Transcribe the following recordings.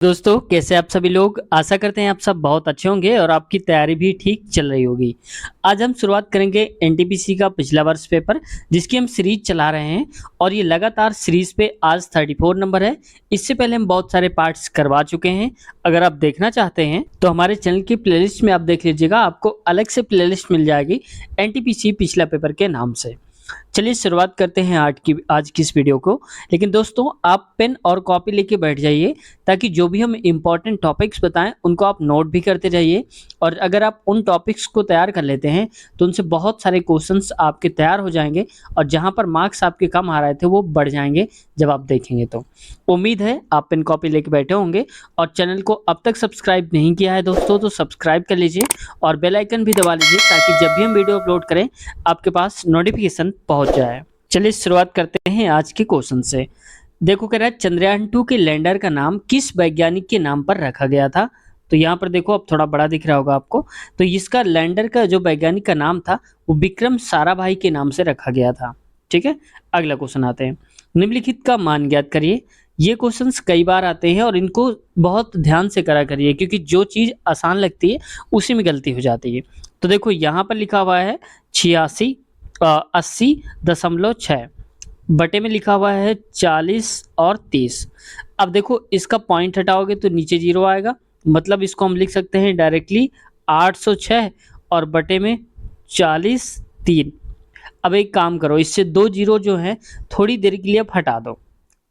दोस्तों कैसे आप सभी लोग। आशा करते हैं आप सब बहुत अच्छे होंगे और आपकी तैयारी भी ठीक चल रही होगी। आज हम शुरुआत करेंगे एनटीपीसी का पिछला वर्ष पेपर, जिसकी हम सीरीज चला रहे हैं और ये लगातार सीरीज पे आज 34 नंबर है। इससे पहले हम बहुत सारे पार्ट्स करवा चुके हैं। अगर आप देखना चाहते हैं तो हमारे चैनल की प्लेलिस्ट में आप देख लीजिएगा, आपको अलग से प्लेलिस्ट मिल जाएगी एनटीपीसी पिछला पेपर के नाम से। चलिए शुरुआत करते हैं आज की इस वीडियो को। लेकिन दोस्तों आप पेन और कॉपी लेके बैठ जाइए, ताकि जो भी हम इम्पोर्टेंट टॉपिक्स बताएं उनको आप नोट भी करते जाइए। और अगर आप उन टॉपिक्स को तैयार कर लेते हैं तो उनसे बहुत सारे क्वेश्चंस आपके तैयार हो जाएंगे और जहां पर मार्क्स आपके कम आ रहे थे वो बढ़ जाएंगे जब आप देखेंगे तो। उम्मीद है आप पेन कॉपी लेके बैठे होंगे और चैनल को अब तक सब्सक्राइब नहीं किया है दोस्तों तो सब्सक्राइब कर लीजिए और बेल आइकन भी दबा लीजिए, ताकि जब भी हम वीडियो अपलोड करें आपके पास नोटिफिकेशन पहुंच जाए। चलिए शुरुआत करते हैं आज के क्वेश्चन से। देखो कह रहा है चंद्रयान 2 के लैंडर का नाम किस वैज्ञानिक के नाम पर रखा गया था। तो यहाँ पर देखो, अब थोड़ा बड़ा दिख रहा होगा आपको। तो इसका लैंडर का जो वैज्ञानिक का नाम था वो विक्रम साराभाई के नाम से रखा गया था। ठीक है, अगला क्वेश्चन आते हैं। निम्नलिखित का मान ज्ञात करिए। ये क्वेश्चंस कई बार आते हैं और इनको बहुत ध्यान से करा करिए, क्योंकि जो चीज आसान लगती है उसी में गलती हो जाती है। तो देखो यहाँ पर लिखा हुआ है 80.6 बटे में लिखा हुआ है 40 और 30। अब देखो इसका पॉइंट हटाओगे तो नीचे जीरो आएगा, मतलब इसको हम लिख सकते हैं डायरेक्टली 806 और बटे में 40 3। अब एक काम करो, इससे दो जीरो जो है थोड़ी देर के लिए आप हटा दो।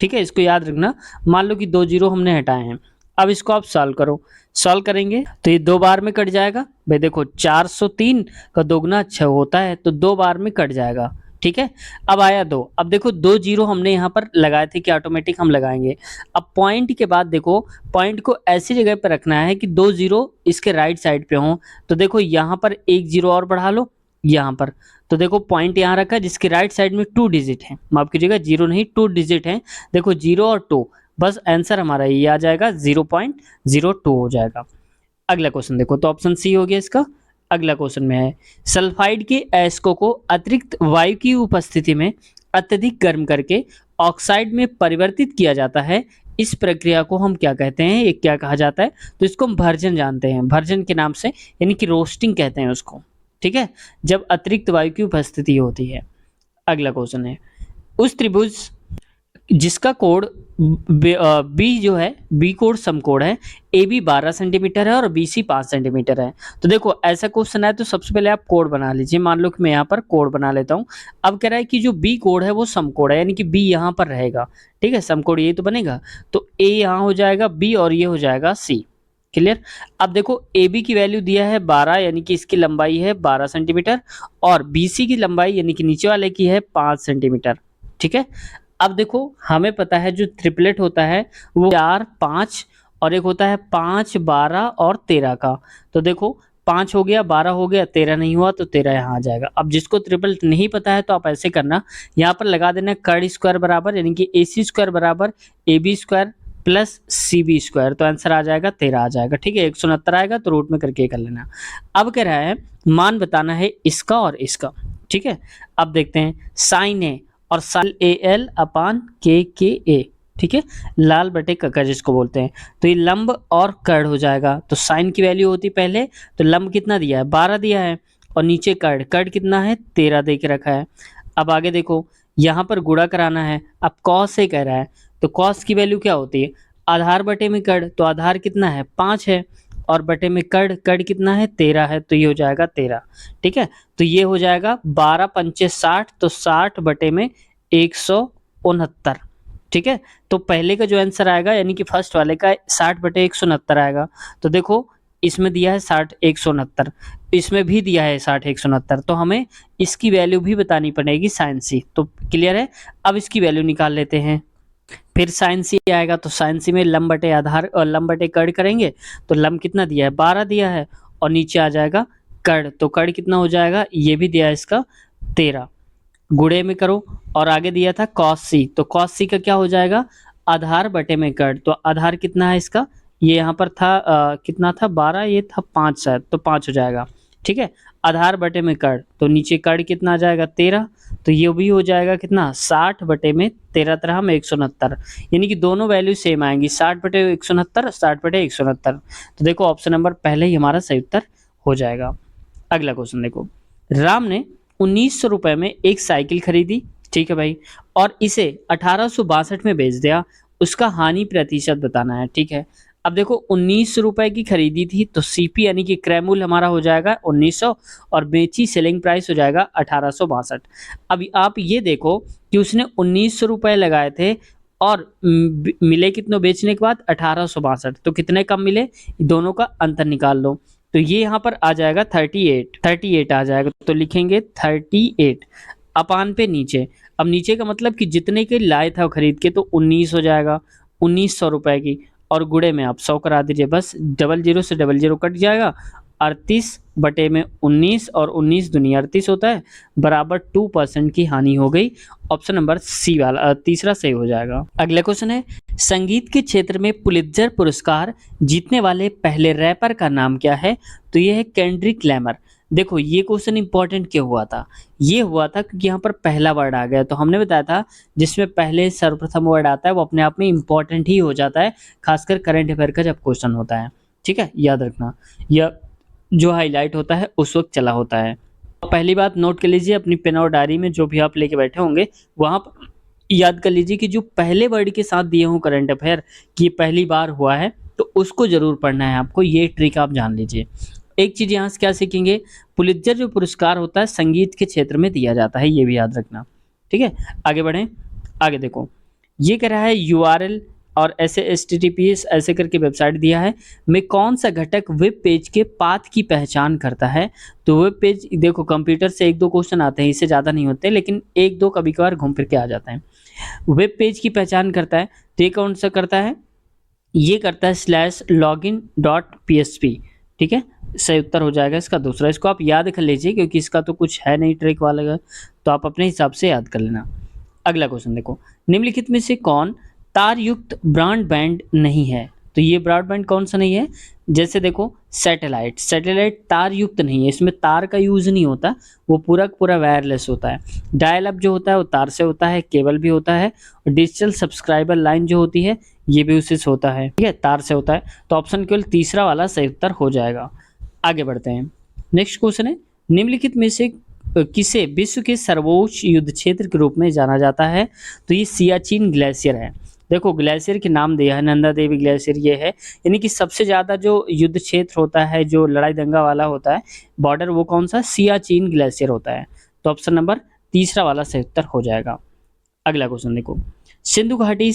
ठीक है, इसको याद रखना। मान लो कि दो जीरो हमने हटाए हैं, अब इसको आप सॉल्व करो। सॉल्व करेंगे तो ये दो बार में कट जाएगा। भाई देखो 403 का दोगुना 6 होता है, तो दो बार में कट जाएगा। ठीक है, अब आया दो। अब देखो दो जीरो हमने यहाँ पर लगाए थे कि ऑटोमेटिक हम लगाएंगे। अब पॉइंट के बाद देखो, पॉइंट को ऐसी जगह पर रखना है कि दो जीरो इसके राइट साइड पे हो। तो देखो यहाँ पर एक जीरो और बढ़ा लो यहाँ पर। तो देखो पॉइंट यहाँ रखा है जिसके राइट साइड में 2 डिजिट है, माफ कीजिएगा जीरो नहीं 2 डिजिट है। देखो जीरो और 2, बस आंसर हमारा ये आ जाएगा 0.02 हो जाएगा। अगला क्वेश्चन देखो, तो ऑप्शन सी हो गया इसका। अगला क्वेश्चन में है सल्फाइड के अयस्कों को अतिरिक्त वायु की उपस्थिति में अत्यधिक गर्म करके ऑक्साइड में परिवर्तित किया जाता है। इस प्रक्रिया को हम क्या कहते हैं, ये क्या कहा जाता है? तो इसको हम भर्जन जानते हैं, भर्जन के नाम से, यानी कि रोस्टिंग कहते हैं उसको। ठीक है, जब अतिरिक्त वायु की उपस्थिति होती है। अगला क्वेश्चन है उस त्रिभुज जिसका कोण बी जो है, बी कोण समकोण है, ए बी 12 सेंटीमीटर है और बी सी 5 सेंटीमीटर है। तो देखो ऐसा क्वेश्चन है तो सबसे पहले आप कोण बना लीजिए। मान लो कि मैं यहाँ पर कोण बना लेता हूँ। अब कह रहा है कि जो बी कोण है वो समकोण है, यानी कि बी यहाँ पर रहेगा। ठीक है, समकोण ये तो बनेगा, तो ए यहाँ हो जाएगा बी और ये हो जाएगा सी। क्लियर। अब देखो ए बी की वैल्यू दिया है 12, यानी कि इसकी लंबाई है 12 सेंटीमीटर, और बी सी की लंबाई यानी कि नीचे वाले की है 5 सेंटीमीटर। ठीक है, अब देखो हमें पता है जो ट्रिपलेट होता है वो 4 5 और एक होता है 5 12 और 13 का। तो देखो 5 हो गया, 12 हो गया, 13 नहीं हुआ तो 13 यहाँ आ जाएगा। अब जिसको ट्रिपलेट नहीं पता है तो आप ऐसे करना, यहाँ पर लगा देना कर्ण स्क्वायर बराबर, यानी कि ए सी स्क्वायर बराबर A B square plus C B square, तो आंसर आ जाएगा 13 आ जाएगा। ठीक है, 169 आएगा तो रूट में करके कर लेना। अब कह रहा है मान बताना है इसका और इसका। ठीक है, अब देखते हैं साइन ए और साल ए एल अपान के ए। ठीक है, लाल बटे कक्का जिसको बोलते हैं। तो ये लंब और कर्ण हो जाएगा। तो साइन की वैल्यू होती पहले, तो लंब कितना दिया है 12 दिया है, और नीचे कर्ण, कर्ण कितना है 13 दे के रखा है। अब आगे देखो यहाँ पर गुणा कराना है। अब कॉस से कह रहा है, तो कॉस की वैल्यू क्या होती है आधार बटे में कर्ण, तो आधार कितना है 5 है, और बटे में कर्ण, कर्ण कितना है 13 है, तो ये हो जाएगा 13। ठीक है, तो ये हो जाएगा 12 पंचे 60, तो 60 बटे में 169। ठीक है, तो पहले का जो आंसर आएगा यानी कि फर्स्ट वाले का 60 बटे 169 आएगा। तो देखो इसमें दिया है 60 169, इसमें भी दिया है 60 169, तो हमें इसकी वैल्यू भी बतानी पड़ेगी साइन सी। तो क्लियर है, अब इसकी वैल्यू निकाल लेते हैं। फिर साइन सी आएगा, तो साइन सी में लंब बटे आधार और लंब बटे कर्ण करेंगे। तो लंब कितना दिया है 12 दिया है, और नीचे आ जाएगा कर्ण, तो कर्ण कितना हो जाएगा ये भी दिया है इसका 13, गुणे में करो। और आगे दिया था कॉस सी, तो कॉस सी का क्या हो जाएगा आधार बटे में कर्ण, तो आधार कितना है इसका, ये यहाँ पर था कितना था 12, ये था 5 शायद, तो 5 हो जाएगा। ठीक है। आधार बटे में कर्ण, तो नीचे कर्ण कितना आ जाएगा 13, तो ये भी हो जाएगा कितना 60 बटे में 13 तरह में 169, यानी कि दोनों वैल्यू सेम आएंगी 60 बटे 169, 60 बटे 169। तो देखो ऑप्शन नंबर पहले ही हमारा सही उत्तर हो जाएगा। अगला क्वेश्चन देखो, राम ने 1900 रुपए में एक साइकिल खरीदी, ठीक है भाई, और इसे 1862 में बेच दिया, उसका हानि प्रतिशत बताना है, ठीक है। अब देखो 1900 रुपए की खरीदी थी, तो सीपी यानी कि क्रय मूल्य हमारा हो जाएगा 1900 और बेची सेलिंग प्राइस हो जाएगा 1862। अब आप ये देखो कि उसने 1900 रुपए लगाए थे और मिले कितनों बेचने के बाद 1862, तो कितने कम मिले, दोनों का अंतर निकाल लो। तो ये यहाँ पर आ जाएगा 38 आ जाएगा, तो लिखेंगे 38 अपान पे नीचे। अब नीचे का मतलब कि जितने के लाए था खरीद के, तो 19 हो जाएगा, 1900 रुपए की, और गुणे में आप 100 करा दीजिए, बस डबल जीरो से डबल जीरो कट जाएगा, 38 बटे में 19 और 19 दूनी 38 होता है, बराबर 2% की हानि हो गई। ऑप्शन नंबर सी वाला तीसरा सही हो जाएगा। अगला क्वेश्चन है, संगीत के क्षेत्र में पुलित्जर पुरस्कार जीतने वाले पहले रैपर का नाम क्या है? तो ये है केंड्रिक लैमर। देखो ये क्वेश्चन इंपॉर्टेंट क्यों हुआ था, ये हुआ था क्योंकि यहाँ पर पहला वर्ड आ गया, तो हमने बताया था जिसमें पहले सर्वप्रथम वर्ड आता है वो अपने आप में इंपॉर्टेंट ही हो जाता है, खासकर करंट अफेयर का जब क्वेश्चन होता है, ठीक है, याद रखना, यह जो हाईलाइट होता है उस वक्त चला होता है। पहली बात नोट कर लीजिए अपनी पेन और डायरी में, जो भी आप लेके बैठे होंगे वहां पर याद कर लीजिए कि जो पहले वर्ड के साथ दिए हों करंट अफेयर कि ये पहली बार हुआ है, तो उसको जरूर पढ़ना है आपको, ये ट्रिक आप जान लीजिए। एक चीज यहाँ से क्या सीखेंगे, पुलित्जर जो पुरस्कार होता है संगीत के क्षेत्र में दिया जाता है, ये भी याद रखना, ठीक है। आगे बढ़ें, आगे देखो, ये कह रहा है यूआरएल और ऐसे HTTPS ऐसे करके वेबसाइट दिया है, में कौन सा घटक वेब पेज के पाथ की पहचान करता है? तो वेब पेज देखो कंप्यूटर से 1-2 क्वेश्चन आते हैं, इससे ज़्यादा नहीं होते, लेकिन 1-2 कभी कभार घूम फिर के आ जाते हैं। वेब पेज की पहचान करता है, तो ये कौन सा करता है? ये करता है /login.php, ठीक है, सही उत्तर हो जाएगा इसका दूसरा। इसको आप याद कर लीजिए क्योंकि इसका तो कुछ है नहीं ट्रिक वाला, तो आप अपने हिसाब से याद कर लेना। अगला क्वेश्चन देखो, निम्नलिखित में से कौन तार युक्त ब्रॉडबैंड नहीं है? तो ये ब्रॉडबैंड कौन सा नहीं है? जैसे देखो सैटेलाइट तार युक्त नहीं है, इसमें तार का यूज नहीं होता, वो पूरा वायरलेस होता है। डायल अप जो होता है वो तार से होता है, केबल भी होता है, और डिजिटल सब्सक्राइबर लाइन जो होती है ये भी उसी से होता है, ठीक है, तार से होता है। तो ऑप्शन केवल तीसरा वाला सही उत्तर हो जाएगा। आगे बढ़ते हैं, नेक्स्ट क्वेश्चन है, निम्नलिखित में से किसे विश्व के सर्वोच्च युद्ध क्षेत्र के रूप में जाना जाता है? तो ये सियाचिन ग्लेशियर है। देखो ग्लेशियर के नाम दिया है, नंदा देवी ग्लेशियर ये है, यानी कि सबसे ज़्यादा जो युद्ध क्षेत्र होता है, जो लड़ाई दंगा वाला होता है बॉर्डर, वो कौन सा? सियाचिन ग्लेशियर होता है। तो ऑप्शन नंबर तीसरा वाला सही उत्तर हो जाएगा। अगला क्वेश्चन देखो, सिंधु घाटी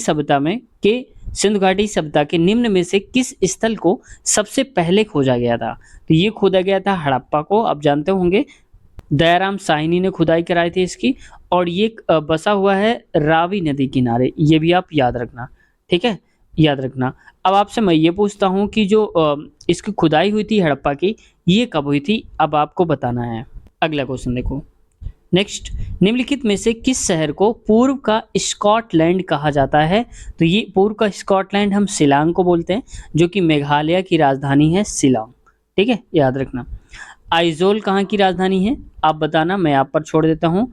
सभ्यता के निम्न में से किस स्थल को सबसे पहले खोजा गया था? तो ये खोदा गया था हड़प्पा को, आप जानते होंगे दयाराम साहनी ने खुदाई कराई थी इसकी, और ये बसा हुआ है रावी नदी किनारे, ये भी आप याद रखना, ठीक है, याद रखना। अब आपसे मैं ये पूछता हूँ कि जो इसकी खुदाई हुई थी हड़प्पा की, ये कब हुई थी? अब आपको बताना है। अगला क्वेश्चन देखो, नेक्स्ट, निम्नलिखित में से किस शहर को पूर्व का स्कॉटलैंड कहा जाता है? तो ये पूर्व का स्कॉटलैंड हम शिलांग को बोलते हैं, जो कि मेघालय की राजधानी है शिलांग, ठीक है, याद रखना। आइजोल कहाँ की राजधानी है? आप बताना, मैं आप पर छोड़ देता हूँ,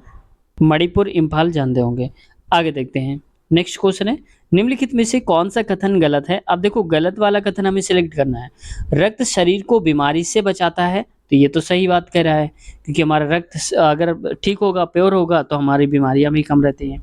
मणिपुर, इम्फाल जानते होंगे। आगे देखते हैं, नेक्स्ट क्वेश्चन है, निम्नलिखित में से कौन सा कथन गलत है? अब देखो गलत वाला कथन हमें सिलेक्ट करना है। रक्त शरीर को बीमारी से बचाता है, तो ये तो सही बात कह रहा है, क्योंकि हमारा रक्त अगर ठीक होगा, प्योर होगा, तो हमारी बीमारियां भी कम रहती हैं।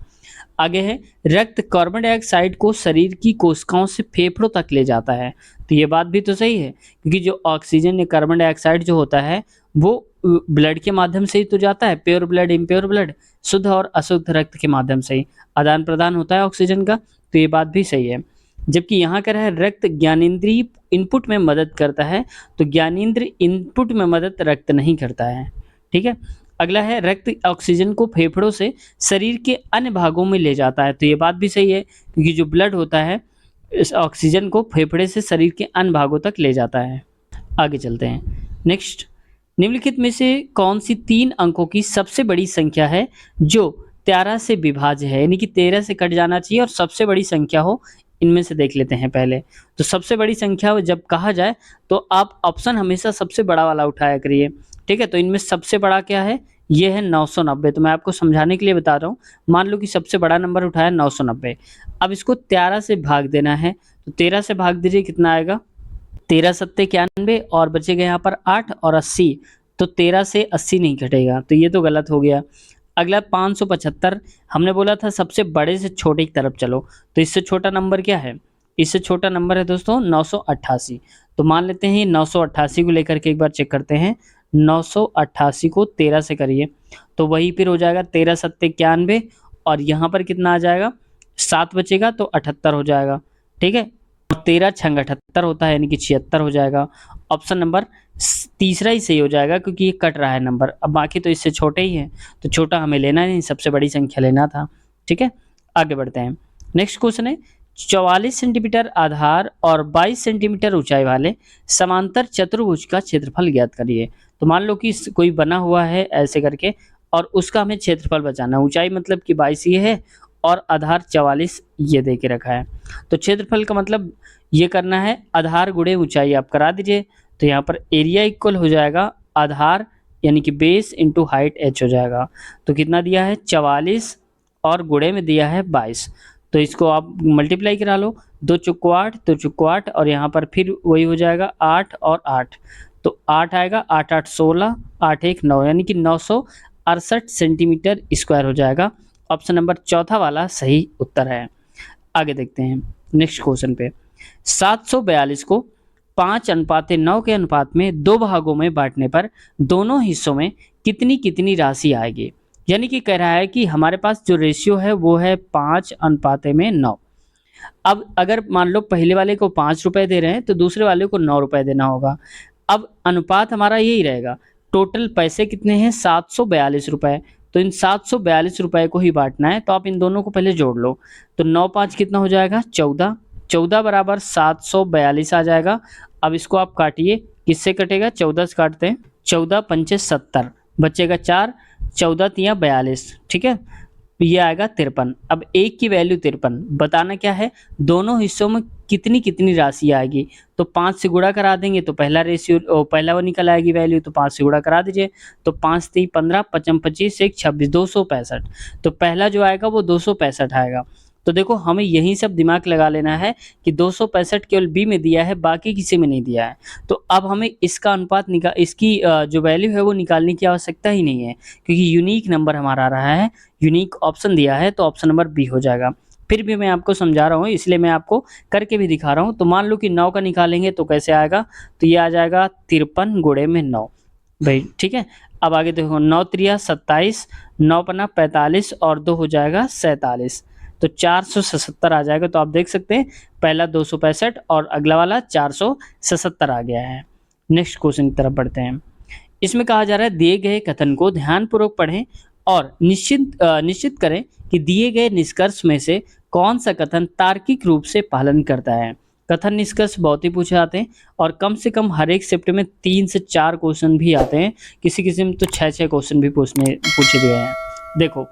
आगे है, रक्त कार्बन डाइऑक्साइड को शरीर की कोशिकाओं से फेफड़ों तक ले जाता है, तो ये बात भी तो सही है, क्योंकि जो ऑक्सीजन या कार्बन डाइऑक्साइड जो होता है वो ब्लड के माध्यम से ही तो जाता है, प्योर ब्लड, इम्प्योर ब्लड, शुद्ध और अशुद्ध रक्त के माध्यम से ही आदान प्रदान होता है ऑक्सीजन का, तो ये बात भी सही है। जबकि यहाँ कह रहा है रक्त ज्ञानेंद्रिय इनपुट में मदद करता है, तो ज्ञानेंद्रिय इनपुट में मदद रक्त नहीं करता है, ठीक है। अगला है, रक्त ऑक्सीजन को फेफड़ों से शरीर के अन्य भागों में ले जाता है, तो ये बात भी सही है, क्योंकि जो ब्लड होता है इस ऑक्सीजन को फेफड़े से शरीर के अन्य भागों तक ले जाता है। आगे चलते हैं, नेक्स्ट, निम्नलिखित में से कौन सी 3 अंकों की सबसे बड़ी संख्या है जो 13 से विभाज्य है, यानी कि 13 से कट जाना चाहिए और सबसे बड़ी संख्या हो? इनमें से देख लेते हैं पहले। तो सबसे बड़ी संख्या जब कहा जाए तो आप ऑप्शन हमेशा सबसे बड़ा वाला उठाया करिए, ठीक है, तो इनमें सबसे बड़ा क्या है, ये है 990। तो मैं आपको समझाने के लिए बता रहा हूँ। मान लो कि सबसे बड़ा नंबर उठाया 990। अब इसको 13 से भाग देना है, तो 13 से भाग दीजिए, कितना आएगा, 13 सत्ते 91 और बचेगा यहाँ पर 8 और 80। तो 13 से 80 नहीं घटेगा, तो ये तो गलत हो गया। अगला 575, हमने बोला था सबसे बड़े से छोटे की तरफ चलो, तो इससे छोटा नंबर क्या है, इससे छोटा नंबर है दोस्तों 988। तो मान लेते हैं 988 को लेकर के एक बार चेक करते हैं। 988 को 13 से करिए, तो वही फिर हो जाएगा 13 सत्ते 91 और यहाँ पर कितना आ जाएगा, 7 बचेगा तो 78 हो जाएगा। ठीक है, और 13 छंग 78 होता है, यानी कि 76 हो जाएगा। ऑप्शन नंबर तीसरा ही सही हो जाएगा, क्योंकि ये कट रहा है नंबर, अब बाकी तो इससे छोटे ही है, तो छोटा हमें लेना नहीं, सबसे बड़ी संख्या लेना था। ठीक है, आगे बढ़ते हैं। नेक्स्ट क्वेश्चन है, 44 सेंटीमीटर आधार और 22 सेंटीमीटर ऊंचाई वाले समांतर चतुर्भुज का क्षेत्रफल ज्ञात करिए। तो मान लो कि कोई बना हुआ है ऐसे करके, और उसका हमें क्षेत्रफल बचाना है। ऊंचाई मतलब कि 22 ये है और आधार 44 ये दे के रखा है। तो क्षेत्रफल का मतलब ये करना है, आधार गुणे ऊंचाई आप करा दीजिए। तो यहाँ पर एरिया इक्वल हो जाएगा आधार यानी कि बेस इंटू हाइट h हो जाएगा। तो कितना दिया है 44 और गुणे में दिया है 22। तो इसको आप मल्टीप्लाई करा लो, 2 चौको 8, 2 चौको 8 और यहाँ पर फिर वही हो जाएगा 8 और 8। तो 8 आएगा, 8 8 16, 8 1 9, यानी कि 968 सेंटीमीटर स्क्वायर हो जाएगा। ऑप्शन नंबर चौथा वाला सही उत्तर है। आगे देखते हैं नेक्स्ट क्वेश्चन पे। 742 को 5:9 के अनुपात में 2 भागों में बांटने पर दोनों हिस्सों में कितनी कितनी राशि आएगी। यानी कि कह रहा है कि हमारे पास जो रेशियो है वो है 5:9। अब अगर मान लो पहले वाले को 5 रुपए दे रहे हैं तो दूसरे वाले को 9 रुपए देना होगा। अब अनुपात हमारा यही रहेगा, टोटल पैसे कितने हैं 742 रुपए, तो इन 742 रुपए को ही बांटना है। तो आप इन दोनों को पहले जोड़ लो, तो 9 5 कितना हो जाएगा 14, 14 बराबर 742 आ जाएगा। अब इसको आप काटिए, किससे कटेगा 14 से काटते हैं, 14 पंचे 70, बचेगा 4, 14 तिया 42। ठीक है, ये आएगा 53। अब एक की वैल्यू 53, बताना क्या है दोनों हिस्सों में कितनी कितनी राशि आएगी। तो 5 से गुणा करा देंगे तो पहला रेशियो पहला वो निकल आएगी वैल्यू, तो 5 से गुणा करा दीजिए। तो 5 3 15, 55 25 1 26, 265। तो पहला जो आएगा वो 265 आएगा। तो देखो हमें यही सब दिमाग लगा लेना है कि 265 केवल बी में दिया है, बाकी किसी में नहीं दिया है। तो अब हमें इसका अनुपात इसकी जो वैल्यू है वो निकालने की आवश्यकता ही नहीं है, क्योंकि यूनिक नंबर हमारा आ रहा है, यूनिक ऑप्शन दिया है, तो ऑप्शन नंबर बी हो जाएगा। फिर भी मैं आपको समझा रहा हूँ, इसलिए मैं आपको करके भी दिखा रहा हूँ। तो मान लो कि 9 का निकालेंगे तो कैसे आएगा, तो ये आ जाएगा 53 गुणे में 9 भाई। ठीक है, अब आगे देखो 9 3 27, 9 पन्ना 45 और 2 हो जाएगा 47, तो 477 आ जाएगा। तो आप देख सकते हैं पहला 265 और अगला वाला 477 आ गया है। नेक्स्ट क्वेश्चन की तरफ बढ़ते हैं। इसमें कहा जा रहा है दिए गए कथन को ध्यानपूर्वक पढ़ें और निश्चित करें कि दिए गए निष्कर्ष में से कौन सा कथन तार्किक रूप से पालन करता है। कथन निष्कर्ष बहुत ही पूछे जाते हैं और कम से कम हर एक शिफ्ट में 3 से 4 क्वेश्चन भी आते हैं, किसी किसी में तो 6 क्वेश्चन भी पूछे गए हैं। देखो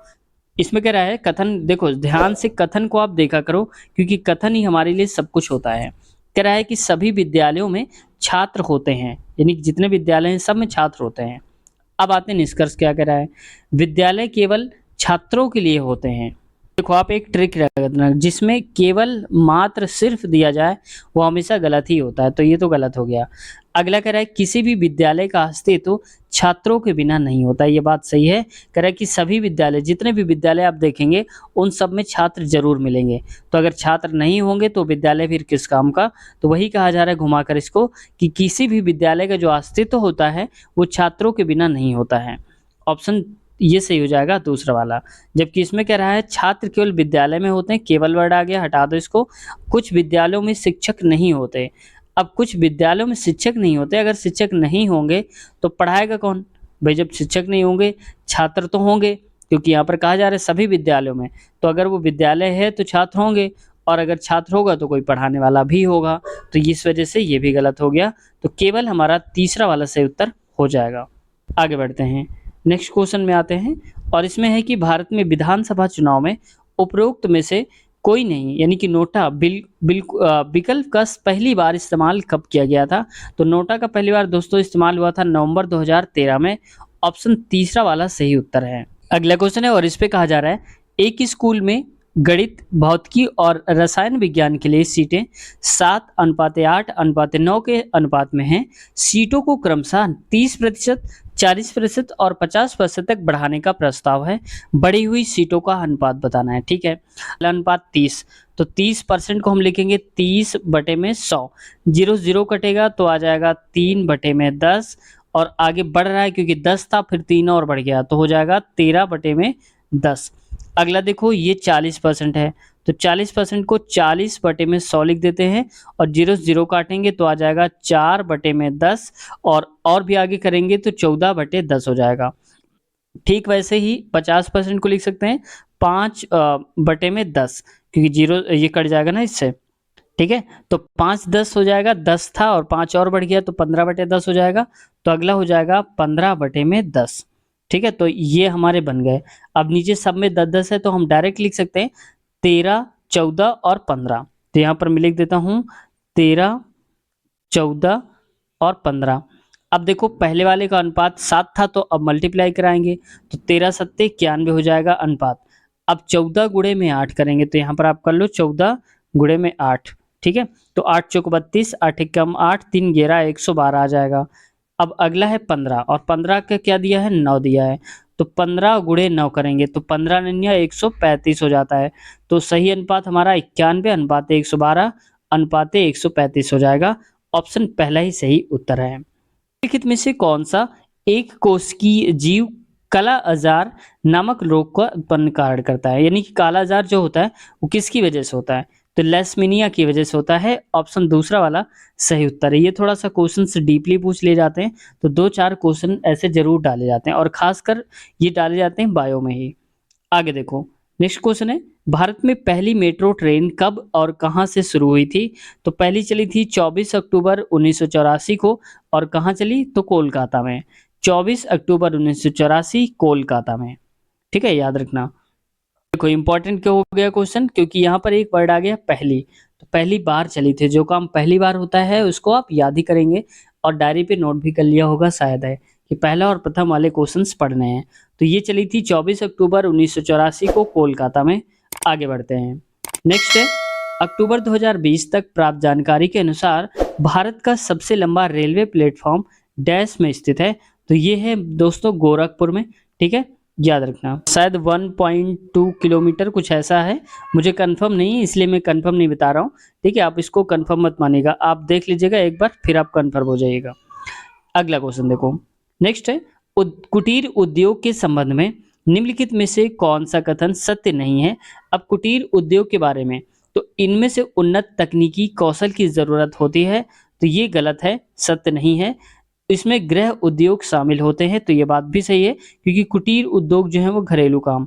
इसमें कह रहा है कथन, देखो ध्यान से कथन को आप देखा करो, क्योंकि कथन ही हमारे लिए सब कुछ होता है। कह रहा है कि सभी विद्यालयों में छात्र होते हैं, यानी कि जितने विद्यालय हैं सब में छात्र होते हैं। अब आते हैं निष्कर्ष क्या कह रहा है, विद्यालय केवल छात्रों के लिए होते हैं। देखो आप एक ट्रिक रखना, जिसमें केवल मात्र सिर्फ दिया जाए वो हमेशा गलत ही होता है, तो ये तो गलत हो गया। अगला कह रहा है किसी भी विद्यालय का अस्तित्व छात्रों के बिना नहीं होता, ये बात सही है। कह रहा है कि सभी विद्यालय, जितने भी विद्यालय आप देखेंगे उन सब में छात्र जरूर मिलेंगे, तो अगर छात्र नहीं होंगे तो विद्यालय फिर किस काम का। तो वही कहा जा रहा है घुमाकर इसको, कि किसी भी विद्यालय का जो अस्तित्व होता है वो छात्रों के बिना नहीं होता है। ऑप्शन ये सही हो जाएगा दूसरा वाला। जबकि इसमें कह रहा है छात्र केवल विद्यालय में होते हैं, केवल वर्ड आ गया, हटा दो इसको। कुछ विद्यालयों में शिक्षक नहीं होते। अब कुछ विद्यालयों में शिक्षक नहीं होते, अगर शिक्षक नहीं होंगे तो पढ़ाएगा कौन भाई। जब शिक्षक नहीं होंगे छात्र तो होंगे, क्योंकि यहाँ पर कहा जा रहा है सभी विद्यालयों में, तो अगर वो विद्यालय है तो छात्र होंगे, और अगर छात्र होगा तो कोई पढ़ाने वाला भी होगा। तो इस वजह से ये भी गलत हो गया, तो केवल हमारा तीसरा वाला सही उत्तर हो जाएगा। आगे बढ़ते हैं, नेक्स्ट क्वेश्चन में आते हैं, और इसमें है कि भारत में विधानसभा चुनाव में उपरोक्त में से कोई नहीं, यानी कि नोटा विकल्प का पहली बार इस्तेमाल कब किया गया था? तो नोटा का पहली बार दोस्तों इस्तेमाल हुआ था नवंबर 2013 में। ऑप्शन तीसरा वाला सही उत्तर है। अगला क्वेश्चन है और इस पे कहा जा रहा है, एक ही स्कूल में गणित, भौतिकी और रसायन विज्ञान के लिए सीटें 7:8:9 के अनुपात में हैं। सीटों को क्रमशः 30%, 40% और 50% तक बढ़ाने का प्रस्ताव है। बढ़ी हुई सीटों का अनुपात बताना है, ठीक है। पहला अनुपात 30, तो 30% को हम लिखेंगे 30/100। 0 कटेगा तो आ जाएगा 3/10 और आगे बढ़ रहा है क्योंकि 10 था, फिर 3 और बढ़ गया तो हो जाएगा 13/10। अगला देखो ये 40% है, तो 40% को 40/100 लिख देते हैं और 0 काटेंगे तो आ जाएगा 4/10 और भी आगे करेंगे तो 14/10 हो जाएगा। ठीक वैसे ही 50% को लिख सकते हैं 5/10, क्योंकि 0 ये कट जाएगा ना इससे, ठीक है। तो 5/10 हो जाएगा, 10 था और 5 और बढ़ गया तो 15/10 हो जाएगा। तो अगला हो जाएगा 15/10, ठीक है। तो ये हमारे बन गए। अब नीचे सब में 10-10 है तो हम डायरेक्ट लिख सकते हैं 13, 14 और 15। तो यहाँ पर मैं लिख देता हूँ 13, 14 और 15। अब देखो पहले वाले का अनुपात 7 था तो अब मल्टीप्लाई कराएंगे तो 13 सत्ते 91 हो जाएगा अनुपात। अब 14 गुणे में 8 करेंगे तो यहाँ पर आप कर लो 14 गुणे में 8, ठीक है। तो 8 चौक 32, 8 एकम 8, 3 11 112 आ जाएगा। अब अगला है 15 और 15 का क्या दिया है, 9 दिया है। तो 15 गुणे 9 करेंगे तो 15 नन्या 135 हो जाता है। तो सही अनुपात हमारा 91/112 अनुपात 135 हो जाएगा। ऑप्शन पहला ही सही उत्तर है। निम्नलिखित में से कौन सा एक कोशिकीय जीव काला अजार नामक रोग का उत्पन्न कारण करता है? यानी कि काला अजार जो होता है वो किसकी वजह से होता है? तो लेशमीनिया की वजह से होता है। ऑप्शन दूसरा वाला सही उत्तर है। ये थोड़ा सा क्वेश्चन से डीपली पूछ लिए जाते हैं तो 2-4 क्वेश्चन ऐसे जरूर डाले जाते हैं और खासकर ये डाले जाते हैं बायो में ही। आगे देखो नेक्स्ट क्वेश्चन है, भारत में पहली मेट्रो ट्रेन कब और कहां से शुरू हुई थी? तो पहली चली थी 24 अक्टूबर 1984 को और कहां चली? तो कोलकाता में। 24 अक्टूबर 1984 कोलकाता में, ठीक है, याद रखना। देखो इंपॉर्टेंट क्यों हो गया क्वेश्चन, क्योंकि यहाँ पर एक वर्ड आ गया पहली। तो पहली बार चली थी, जो काम पहली बार होता है उसको आप याद ही करेंगे और डायरी पे नोट भी कर लिया होगा शायद है कि पहला और प्रथम वाले क्वेश्चंस पढ़ने हैं। तो ये चली थी 24 अक्टूबर 1984 को कोलकाता में। आगे बढ़ते हैं। नेक्स्ट है, अक्टूबर 2020 तक प्राप्त जानकारी के अनुसार भारत का सबसे लंबा रेलवे प्लेटफॉर्म डैश में स्थित है। तो ये है दोस्तों गोरखपुर में, ठीक है, याद रखना। शायद 1.2 किलोमीटर कुछ ऐसा है, मुझे कंफर्म नहीं है इसलिए मैं कंफर्म नहीं बता रहा हूँ, ठीक है। आप इसको कंफर्म मत मानिएगा, आप देख लीजिएगा एक बार फिर आप कंफर्म हो जाइएगा। अगला क्वेश्चन देखो। नेक्स्ट है, कुटीर उद्योग के संबंध में निम्नलिखित में से कौन सा कथन सत्य नहीं है? अब कुटीर उद्योग के बारे में, तो इनमें से उन्नत तकनीकी कौशल की जरूरत होती है, तो ये गलत है, सत्य नहीं है। इसमें गृह उद्योग शामिल होते हैं, तो ये बात भी सही है क्योंकि कुटीर उद्योग जो है वो घरेलू काम।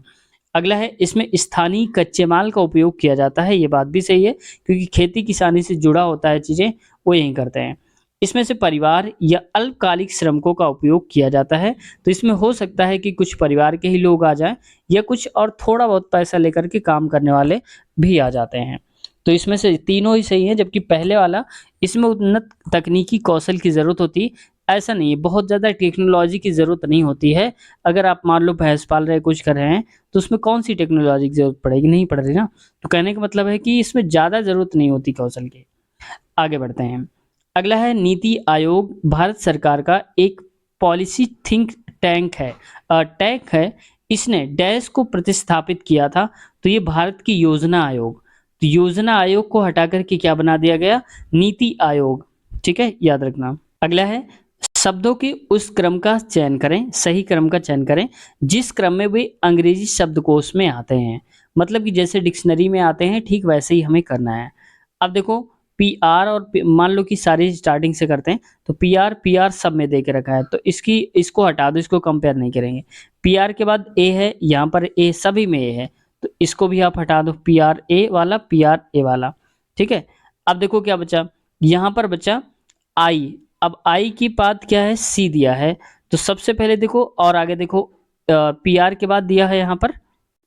अगला है, इसमें स्थानीय कच्चे माल का उपयोग किया जाता है, ये बात भी सही है क्योंकि खेती किसानी से जुड़ा होता है चीजें वो यही करते हैं। इसमें से परिवार या अल्पकालिक श्रमिकों का उपयोग किया जाता है, तो इसमें हो सकता है कि कुछ परिवार के ही लोग आ जाएं या कुछ और थोड़ा बहुत पैसा लेकर के काम करने वाले भी आ जाते हैं। तो इसमें से तीनों ही सही है, जबकि पहले वाला इसमें उन्नत तकनीकी कौशल की जरूरत होती, ऐसा नहीं है, बहुत ज़्यादा टेक्नोलॉजी की ज़रूरत नहीं होती है। अगर आप मान लो भैंस पाल रहे कुछ कर रहे हैं तो उसमें कौन सी टेक्नोलॉजी की ज़रूरत पड़ेगी, नहीं पड़ रही ना। तो कहने का मतलब है कि इसमें ज़्यादा ज़रूरत नहीं होती कौशल की। आगे बढ़ते हैं। अगला है, नीति आयोग भारत सरकार का एक पॉलिसी थिंक टैंक है। इसने डैश को प्रतिस्थापित किया था, तो ये भारत की योजना आयोग। तो योजना आयोग को हटा करके क्या बना दिया गया, नीति आयोग, ठीक है, याद रखना। अगला है, शब्दों के उस क्रम का चयन करें, सही क्रम का चयन करें जिस क्रम में वे अंग्रेजी शब्दकोश में आते हैं। मतलब कि जैसे डिक्शनरी में आते हैं ठीक वैसे ही हमें करना है। अब देखो पी आर और मान लो कि सारी स्टार्टिंग से करते हैं तो पी आर सब में दे के रखा है, तो इसको हटा दो, इसको कंपेयर नहीं करेंगे। पी आर के बाद ए है, यहाँ पर ए सभी में ए है, तो इसको भी आप हटा दो, पी आर ए वाला, ठीक है। अब देखो क्या बचा, यहाँ पर बचा आई। अब आई की बात क्या है, सी दिया है, तो सबसे पहले देखो और आगे देखो पी आर के बाद दिया है यहाँ पर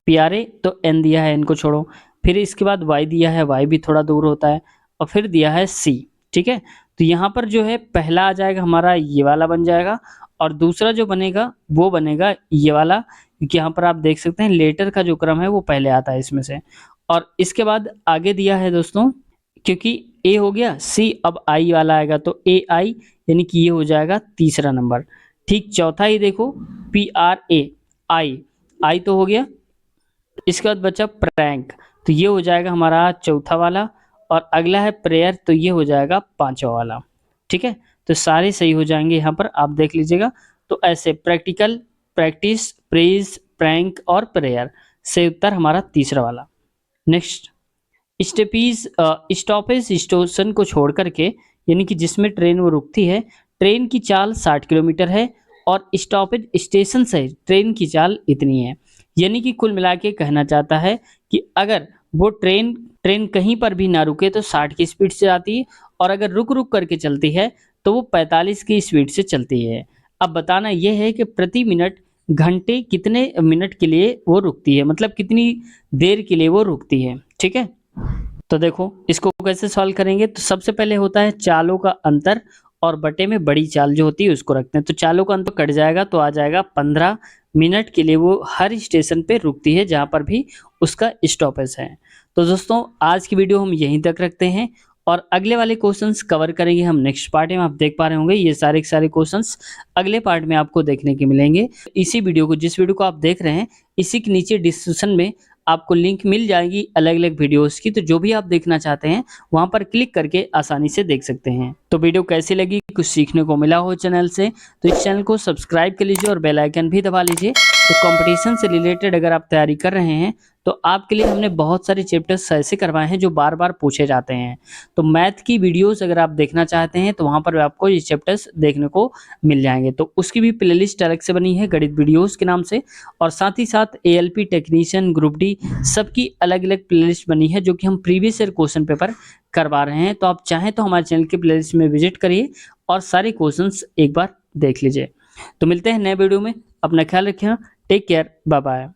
पी आर ए, तो एन दिया है, इनको छोड़ो। फिर इसके बाद y दिया है, y भी थोड़ा दूर होता है, और फिर दिया है c। ठीक है, तो यहाँ पर जो है पहला आ जाएगा हमारा ये वाला बन जाएगा, और दूसरा जो बनेगा वो बनेगा ये वाला, क्योंकि यहाँ पर आप देख सकते हैं लेटर का जो क्रम है वो पहले आता है इसमें से। और इसके बाद आगे दिया है दोस्तों, क्योंकि ए हो गया, सी अब आई वाला आएगा, तो ए आई यानी कि ये हो जाएगा तीसरा नंबर। ठीक, चौथा ही देखो, पी आर ए आई, आई तो हो गया। इसके बाद बचा प्रैंक, तो ये हो जाएगा हमारा चौथा वाला, और अगला है प्रेयर, तो ये हो जाएगा पांचवा वाला। ठीक है, तो सारे सही हो जाएंगे यहाँ पर, आप देख लीजिएगा। तो ऐसे प्रैक्टिकल, प्रैक्टिस, प्रेज, प्रैंक और प्रेयर से उत्तर हमारा तीसरा वाला। नेक्स्ट, स्टेपीज स्टॉपेज स्टेशन को छोड़ करके, यानी कि जिसमें ट्रेन वो रुकती है, ट्रेन की चाल 60 किलोमीटर है, और स्टॉपेज स्टेशन से ट्रेन की चाल इतनी है। यानी कि कुल मिला के कहना चाहता है कि अगर वो ट्रेन ट्रेन कहीं पर भी ना रुके तो 60 की स्पीड से आती है, और अगर रुक रुक करके चलती है तो वो 45 की स्पीड से चलती है। अब बताना यह है कि प्रति मिनट घंटे कितने मिनट के लिए वो रुकती है, मतलब कितनी देर के लिए वो रुकती है। ठीक है, तो देखो इसको कैसे सॉल्व करेंगे। तो सबसे पहले होता है चालों का अंतर, और बटे में बड़ी चाल जो होती है उसको रखते हैं। तो चालों का अंतर कट जाएगा तो आ जाएगा 15 मिनट के लिए वो हर स्टेशन पे रुकती है जहाँ पर भी उसका स्टॉपेज है। तो दोस्तों आज की वीडियो हम यहीं तक रखते हैं, और अगले वाले क्वेश्चंस कवर करेंगे हम नेक्स्ट पार्ट में। आप देख पा रहे होंगे ये सारे के सारे क्वेश्चंस अगले पार्ट में आपको देखने के मिलेंगे। इसी वीडियो को, जिस वीडियो को आप देख रहे हैं, इसी के नीचे डिस्क्रिप्शन में आपको लिंक मिल जाएगी अलग अलग वीडियोस की, तो जो भी आप देखना चाहते हैं वहां पर क्लिक करके आसानी से देख सकते हैं। तो वीडियो कैसी लगी, कुछ सीखने को मिला हो चैनल से, तो इस चैनल को सब्सक्राइब कर लीजिए और बेल आइकन भी दबा लीजिए। तो कंपटीशन से रिलेटेड अगर आप तैयारी कर रहे हैं तो आपके लिए हमने बहुत सारे चैप्टर्स ऐसे करवाए हैं जो बार बार पूछे जाते हैं। तो मैथ की वीडियोस अगर आप देखना चाहते हैं तो वहां पर आपको ये चैप्टर्स देखने को मिल जाएंगे। तो उसकी भी प्लेलिस्ट अलग से बनी है गणित वीडियोस के नाम से, और साथ ही साथ एएलपी टेक्नीशियन, ग्रुप डी, सबकी अलग अलग प्लेलिस्ट बनी है जो कि हम प्रीवियस ईयर क्वेश्चन पेपर करवा रहे हैं। तो आप चाहें तो हमारे चैनल के प्लेलिस्ट में विजिट करिए और सारे क्वेश्चंस एक बार देख लीजिए। तो मिलते हैं नए वीडियो में, अपना ख्याल रखिए, टेक केयर, बाय बाय।